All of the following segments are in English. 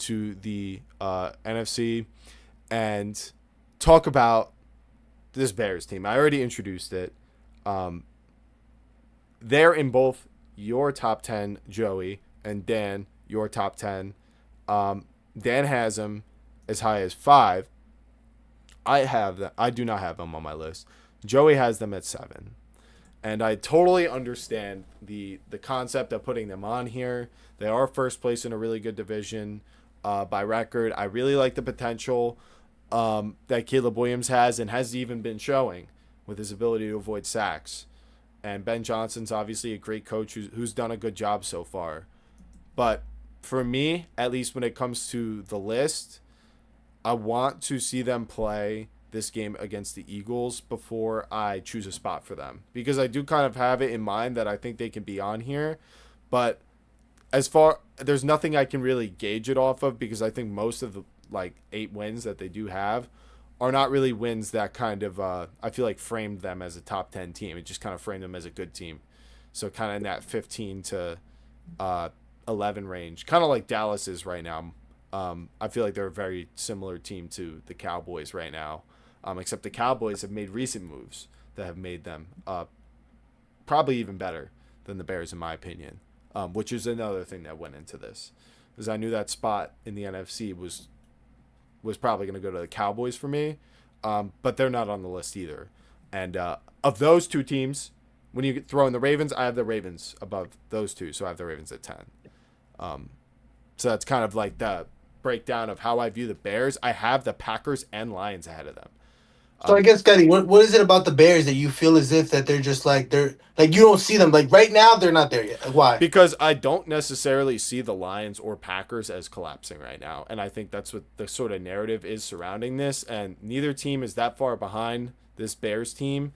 into the NFC and talk about this Bears team. I already introduced it. Um, they're in both your top 10, Joey, and Dan, your top 10. Dan has them as high as 5. I have that. I do not have them on my list. Joey has them at 7. And I totally understand the concept of putting them on here. They are first place in a really good division by record. I really like the potential that Caleb Williams has and has even been showing with his ability to avoid sacks. And Ben Johnson's obviously a great coach who's done a good job so far. But for me, at least when it comes to the list, I want to see them play this game against the Eagles before I choose a spot for them, because I do kind of have it in mind that I think they can be on here, but there's nothing I can really gauge it off of, because I think most of the 8 wins that they do have are not really wins that kind of I feel like framed them as a top 10 team. It just kind of framed them as a good team, so kind of in that 15 to 11 range, kind of like Dallas is right now. I feel like they're a very similar team to the Cowboys right now, except the Cowboys have made recent moves that have made them probably even better than the Bears, in my opinion, which is another thing that went into this, because I knew that spot in the NFC was probably going to go to the Cowboys for me, but they're not on the list either. And of those two teams, when you throw in the Ravens, I have the Ravens above those two, so I have the Ravens at 10. So that's kind of like the breakdown of how I view the Bears. I have the Packers and Lions ahead of them. So I guess, Scotty, what is it about the Bears that you feel as if that they're just like they're like you don't see them like right now they're not there yet? Like, why? Because I don't necessarily see the Lions or Packers as collapsing right now. And I think that's what the sort of narrative is surrounding this. And neither team is that far behind this Bears team.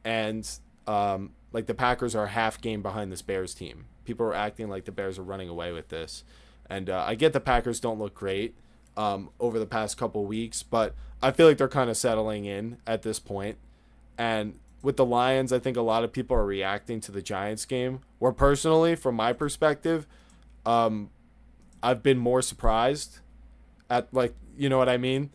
And the Packers are half game behind this Bears team. People are acting like the Bears are running away with this. And I get the Packers don't look great over the past couple weeks, but I feel like they're kind of settling in at this point. And with the Lions, I think a lot of people are reacting to the Giants game, where personally, from my perspective, I've been more surprised at, you know what I mean?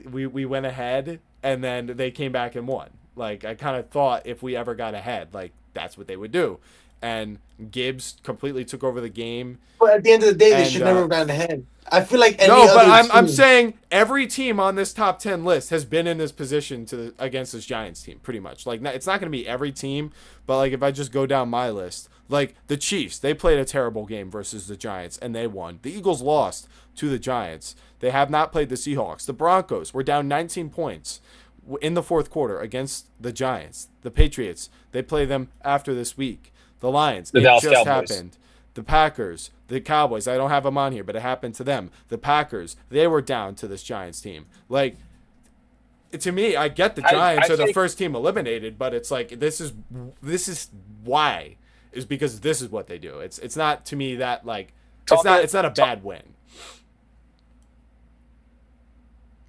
We went ahead and then they came back and won. I kind of thought if we ever got ahead, that's what they would do. And Gibbs completely took over the game. But at the end of the day, they And should never have gotten ahead. I feel like any no, but other I'm team. saying every team on this top 10 list has been in this position against this Giants team, pretty much. It's not going to be every team, but if I just go down my list, the Chiefs, they played a terrible game versus the Giants and they won. The Eagles lost to the Giants. They have not played the Seahawks. The Broncos were down 19 points in the fourth quarter against the Giants. The Patriots, they play them after this week. The Lions, The it Dallas just Cowboys. happened. The Packers, the Cowboys, I don't have them on here, but it happened to them. The Packers, they were down to this Giants team. To me, I get the Giants I are the think first team eliminated, but it's this is why, is because this is what they do. It's not, to me, that talking, it's not a talk, bad win.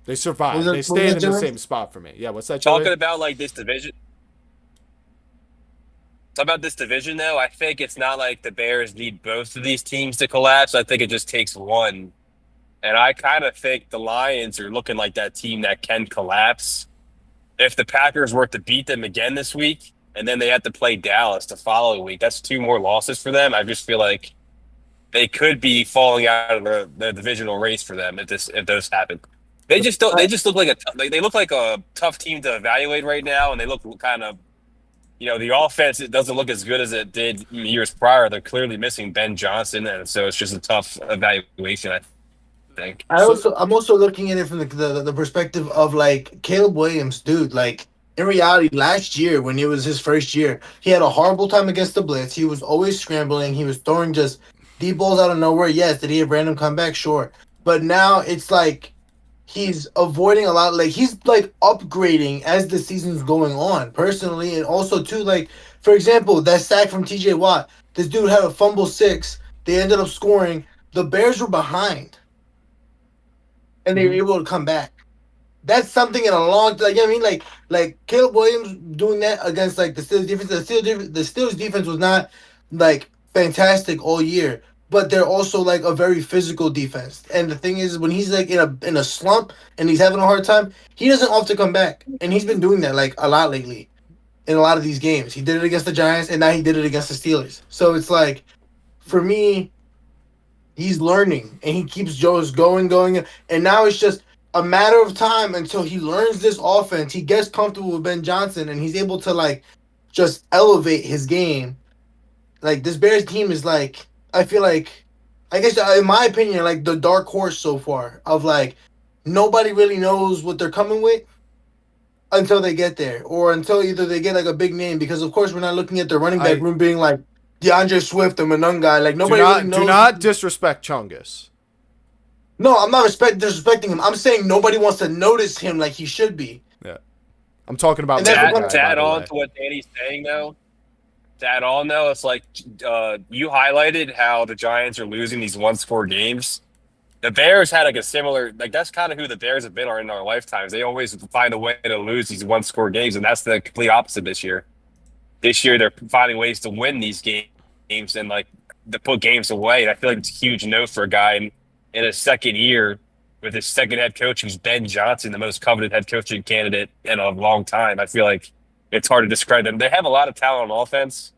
They survived. They What was stayed that, in the Joey? same spot for me. Yeah, what's that, Joey? talking about this division. About this division, though, I think it's not like the Bears need both of these teams to collapse. I think it just takes one. And I kind of think the Lions are looking like that team that can collapse. If the Packers were to beat them again this week, and then they have to play Dallas the following week, that's 2 more losses for them. I just feel like they could be falling out of the divisional race for them if those happen. They just don't. They just look like they look like a tough team to evaluate right now, and they look kind of the offense, it doesn't look as good as it did years prior. They're clearly missing Ben Johnson, and so it's just a tough evaluation, I think. So I'm also looking at it from the perspective of Caleb Williams, dude. In reality, last year when it was his first year, he had a horrible time against the blitz. He was always scrambling. He was throwing just deep balls out of nowhere. Yes, did he have random comeback? Sure, but now it's he's avoiding a lot. He's upgrading as the season's going on. Personally, and also too, for example, that sack from T.J. Watt. This dude had a fumble 6. They ended up scoring. The Bears were behind, and they were able to come back. That's something in a long, you know what I mean, Caleb Williams doing that against the Steelers defense. The Steelers defense was not fantastic all year, but they're also like a very physical defense. And the thing is, when he's like in a slump and he's having a hard time, he doesn't often come back, and he's been doing that like a lot lately in a lot of these games. He did it against the Giants, and now he did it against the Steelers. So it's like, for me, he's learning, and he keeps just going, and now it's just a matter of time until he learns this offense. He gets comfortable with Ben Johnson, and he's able to like just elevate his game. Like this Bears team is like, I feel like, I guess in my opinion, like the dark horse so far of like nobody really knows what they're coming with until they get there, or until either they get like a big name. Because of course we're not looking at the running back room being like DeAndre Swift or Monunga. Like nobody really knows. Do not disrespect Chungus. No, I'm not disrespecting him. I'm saying nobody wants to notice him like he should be. Yeah, I'm talking about to add on to what Danny's saying though. To add on though, it's like you highlighted how the Giants are losing these one-score games. The Bears had like a similar, like that's kind of who the Bears have been in our lifetimes. They always find a way to lose these one-score games, and that's the complete opposite this year. This year, they're finding ways to win these games and like to put games away. And I feel like it's a huge note for a guy in his second year with his second head coach, who's Ben Johnson, the most coveted head coaching candidate in a long time. I feel like it's hard to describe them. They have a lot of talent on offense.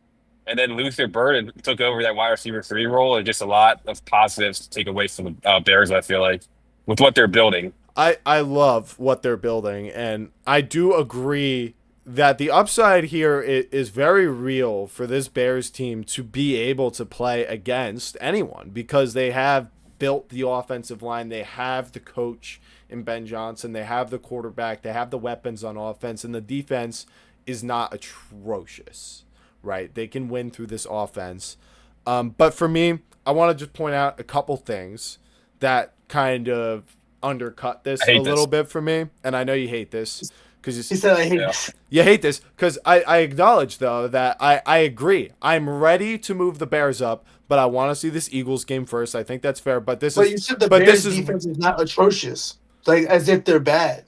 And then Luther Burden took over that wide receiver 3 role, and just a lot of positives to take away from the Bears, I feel like, with what they're building. I love what they're building, and I do agree that the upside here is very real for this Bears team to be able to play against anyone, because they have built the offensive line, they have the coach in Ben Johnson, they have the quarterback, they have the weapons on offense, and the defense is not atrocious. Right, they can win through this offense. But for me, I want to just point out a couple things that kind of undercut this a little bit for me. And I know you hate this because he said I hate this. You hate this because I acknowledge though that I agree. I'm ready to move the Bears up, but I want to see this Eagles game first. I think that's fair. But you said the Bears defense is not atrocious, like as if they're bad.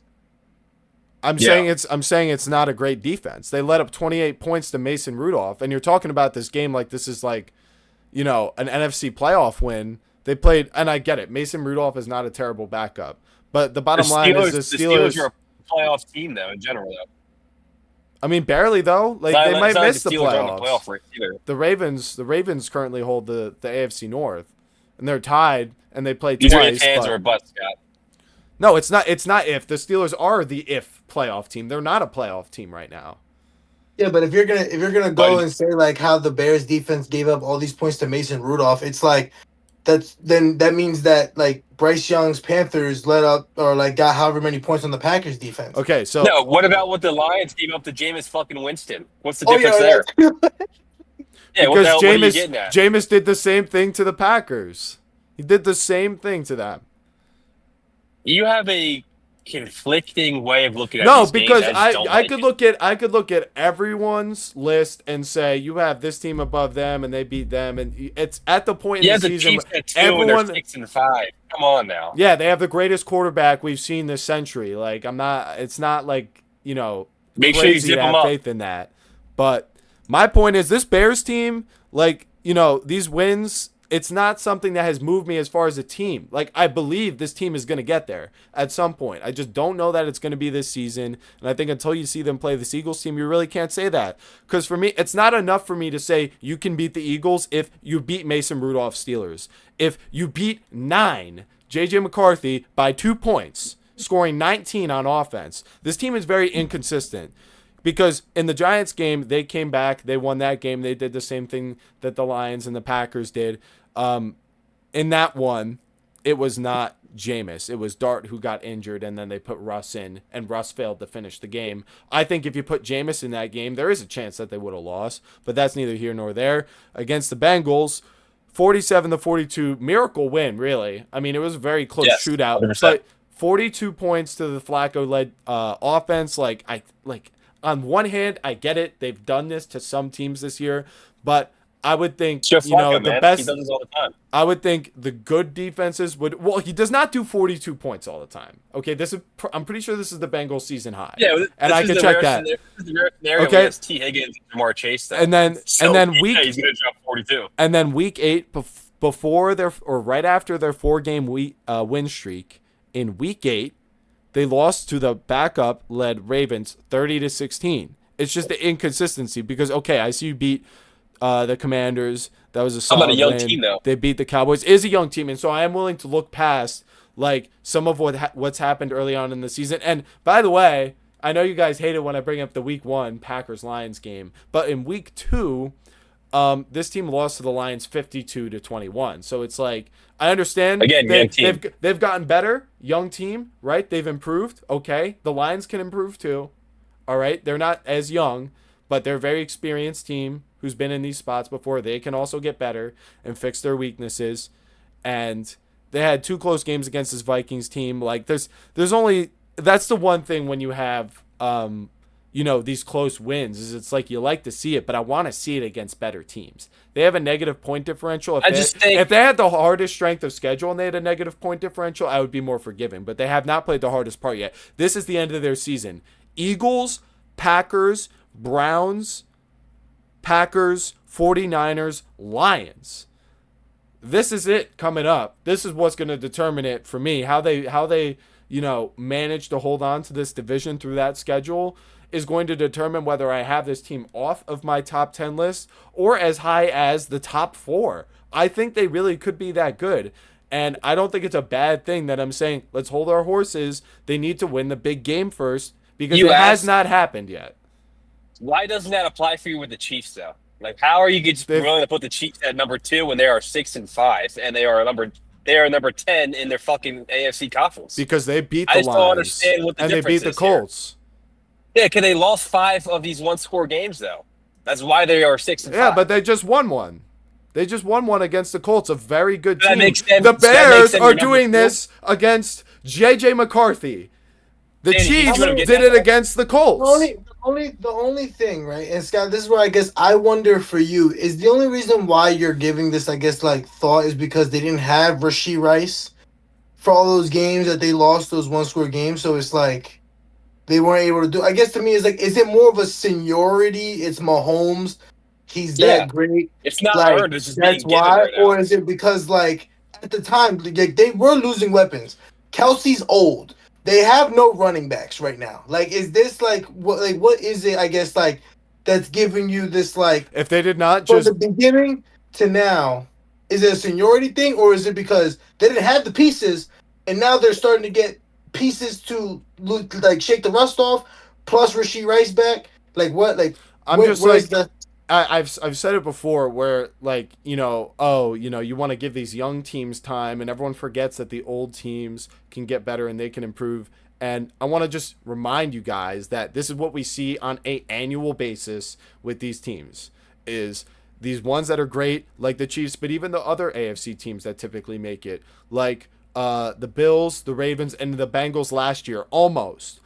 I'm saying it's not a great defense. They let up 28 points to Mason Rudolph, and you're talking about this game like this is like, an NFC playoff win. They played, and I get it. Mason Rudolph is not a terrible backup, but the bottom line is the Steelers are a playoff team though in general though. I mean, barely though. Like they might miss the playoffs. Playoff race either. The Ravens currently hold the AFC North, and they're tied, and they play These twice. These are fans or a butt, Scott. No, it's not. It's not if. The Steelers are the if playoff team. They're not a playoff team right now. Yeah, but if you're gonna go and say like how the Bears defense gave up all these points to Mason Rudolph, it's like that means that like Bryce Young's Panthers let up or like got however many points on the Packers defense. Okay, so no, what about what the Lions gave up to Jameis fucking Winston? What's the difference there? Yeah, because Jameis did the same thing to the Packers. He did the same thing to them. You have a conflicting way of looking at no, because I could look at everyone's list and say you have this team above them and they beat them, and it's at the point in the season everyone 6-5. Come on now. Yeah, they have the greatest quarterback we've seen this century. Like it's not like make sure you zip them up. Faith in that. But my point is this Bears team, like these wins. It's not something that has moved me as far as a team. Like, I believe this team is going to get there at some point. I just don't know that it's going to be this season. And I think until you see them play this Eagles team, you really can't say that. Because for me, it's not enough for me to say you can beat the Eagles if you beat Mason Rudolph's Steelers. If you beat 9 J.J. McCarthy by 2 points, scoring 19 on offense. This team is very inconsistent. Because in the Giants game, they came back. They won that game. They did the same thing that the Lions and the Packers did. In that one, it was not Jameis. It was Dart who got injured, and then they put Russ in, and Russ failed to finish the game. I think if you put Jameis in that game, there is a chance that they would have lost, but that's neither here nor there. Against the Bengals, 47-42, miracle win, really. I mean, it was a very close shootout, 100%. But 42 points to the Flacco-led offense. On one hand, I get it. They've done this to some teams this year, but I would think Flacco, the best. He does this all the time. I would think the good defenses would. Well, he does not do 42 points all the time. Okay, I'm pretty sure this is the Bengals season high. Yeah, and I can check that. This is the rare scenario where it's T. Higgins and Jamar Chase. Though. And then he's going to drop 42. And then week 8, before their or right after their 4-game win streak in week 8, they lost to the backup led Ravens 30-16. It's just the inconsistency because okay, I see you beat the Commanders. That was a How about a solid young win. team though? They beat the Cowboys. It is a young team, and so I am willing to look past like some of what's happened early on in the season. And by the way, I know you guys hate it when I bring up the week 1 Packers-Lions game, but in week 2, this team lost to the Lions 52-21. So it's like I understand Again, young team. they've gotten better, young team, right? They've improved. Okay, the Lions can improve too. All right, they're not as young, but they're a very experienced team who's been in these spots before. They can also get better and fix their weaknesses. And they had 2 close games against this Vikings team. Like there's only that's the one thing when you have these close wins is it's like you like to see it, but I want to see it against better teams. They have a negative point differential. If they had the hardest strength of schedule and they had a negative point differential, I would be more forgiving. But they have not played the hardest part yet. This is the end of their season. Eagles, Packers, Browns, Packers, 49ers, Lions. This is it coming up. This is what's going to determine it for me. How they manage to hold on to this division through that schedule is going to determine whether I have this team off of my top 10 list or as high as the top 4. I think they really could be that good. And I don't think it's a bad thing that I'm saying, let's hold our horses. They need to win the big game first because it has not happened yet. Why doesn't that apply for you with the Chiefs, though? Like, how are you just willing to put the Chiefs at number 2 when they are 6-5 and they are number 10 in their fucking AFC conference? Because they beat the Lions. I just don't understand what the and difference they beat the Colts. Here. Yeah, because they lost 5 of these one-score games, though. That's why they are 6-5. Yeah, but they just won one. They just won one against the Colts, a very good team. The Bears are doing this against J.J. McCarthy. The Chiefs did it against the Colts. The only thing, right? And Scott, this is where I guess I wonder for you, is the only reason why you're giving this, I guess, like thought is because they didn't have Rashee Rice for all those games that they lost, those one-score games. So it's like they weren't able to do. I guess to me, it's like, is it more of a seniority? It's Mahomes. He's that great. It's not like, earned. It's just that's being why, right or is it because like at the time like, they were losing weapons? Kelsey's old. They have no running backs right now. Like, is this like what is it? I guess like that's giving you this like if they did not from just the beginning to now, is it a seniority thing or is it because they didn't have the pieces and now they're starting to get pieces to like shake the rust off plus Rashee Rice back? Like what? Like I'm just like I've said it before where like you want to give these young teams time and everyone forgets that the old teams can get better and they can improve. And I want to just remind you guys that this is what we see on an annual basis with these teams is these ones that are great like the Chiefs, but even the other AFC teams that typically make it like the Bills, the Ravens, and the Bengals last year almost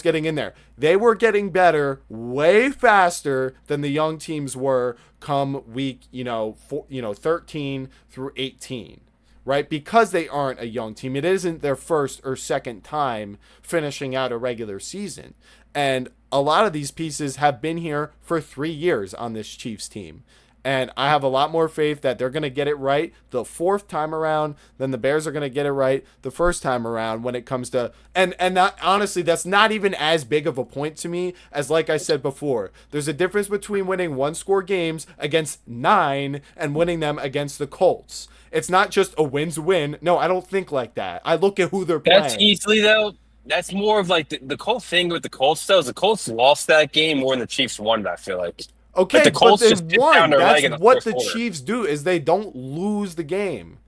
getting in there. They were getting better way faster than the young teams were come week 13 through 18, right? Because they aren't a young team. It isn't their first or second time finishing out a regular season. And a lot of these pieces have been here for 3 years on this Chiefs team. And I have a lot more faith that they're going to get it right the 4th time around than the Bears are going to get it right the first time around when it comes to and that, honestly, that's not even as big of a point to me as like I said before. There's a difference between winning 1-score games against 9 and winning them against the Colts. It's not just a win's a win. No, I don't think like that. I look at who they're playing. That's easily though. That's more of like the whole thing with the Colts though. Is the Colts lost that game more than the Chiefs won it, I feel like. Okay, the Colts but they won. That's what the quarter. Chiefs do is they don't lose the game.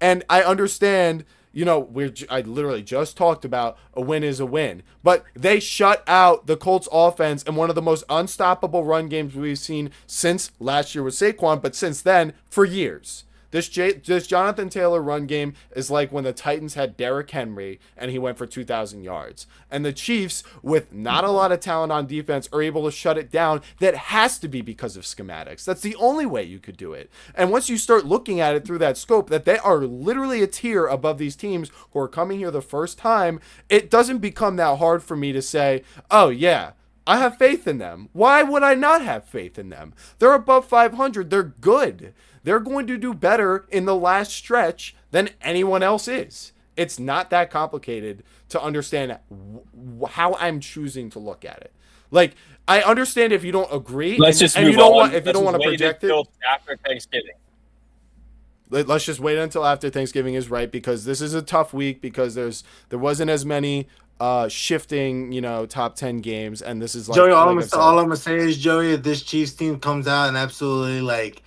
And I understand, I literally just talked about a win is a win. But they shut out the Colts offense in one of the most unstoppable run games we've seen since last year with Saquon, but since then, for years. This Jonathan Taylor run game is like when the Titans had Derrick Henry and he went for 2,000 yards. And the Chiefs, with not a lot of talent on defense, are able to shut it down. That has to be because of schematics. That's the only way you could do it. And once you start looking at it through that scope, that they are literally a tier above these teams who are coming here the first time, it doesn't become that hard for me to say, oh yeah, I have faith in them. Why would I not have faith in them? They're above 500. They're good. they're going to do better in the last stretch than anyone else is. It's not that complicated to understand how I'm choosing to look at it. Like, I understand if you don't agree, Let's just and move you don't on. want, if you Let's don't just want to wait project it. until after Thanksgiving. Let's just wait until after Thanksgiving is right, because this is a tough week, because there wasn't as many shifting, top 10 games, and this is like, Joey, all I've said. I'm gonna say is, Joey, if this Chiefs team comes out and absolutely like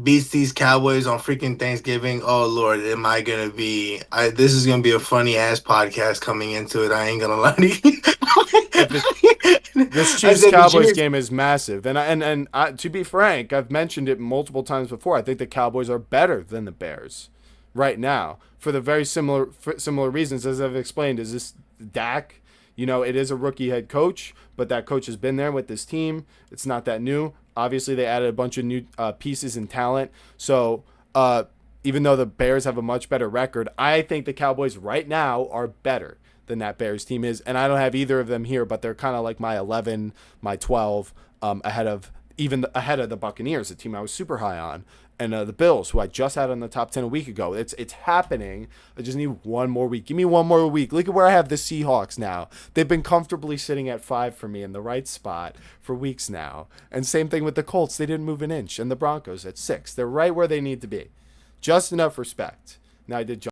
beats these Cowboys on freaking Thanksgiving, oh Lord, am I gonna be? This is gonna be a funny ass podcast coming into it. I ain't gonna lie to you. This I Chiefs said the Cowboys Chiefs- game is massive, and to be frank, I've mentioned it multiple times before. I think the Cowboys are better than the Bears right now for the very similar reasons as I've explained. Is this Dak? It is a rookie head coach, but that coach has been there with this team. It's not that new. Obviously, they added a bunch of new pieces and talent. So even though the Bears have a much better record, I think the Cowboys right now are better than that Bears team is. And I don't have either of them here, but they're kind of like my 11, my 12, ahead of the Buccaneers, a team I was super high on, and the Bills, who I just had on the top 10 a week ago. It's happening. I just need one more week. Give me one more week. Look at where I have the Seahawks now. They've been comfortably sitting at 5 for me in the right spot for weeks now. And same thing with the Colts. They didn't move an inch. And the Broncos at 6. They're right where they need to be. Just enough respect. Now I did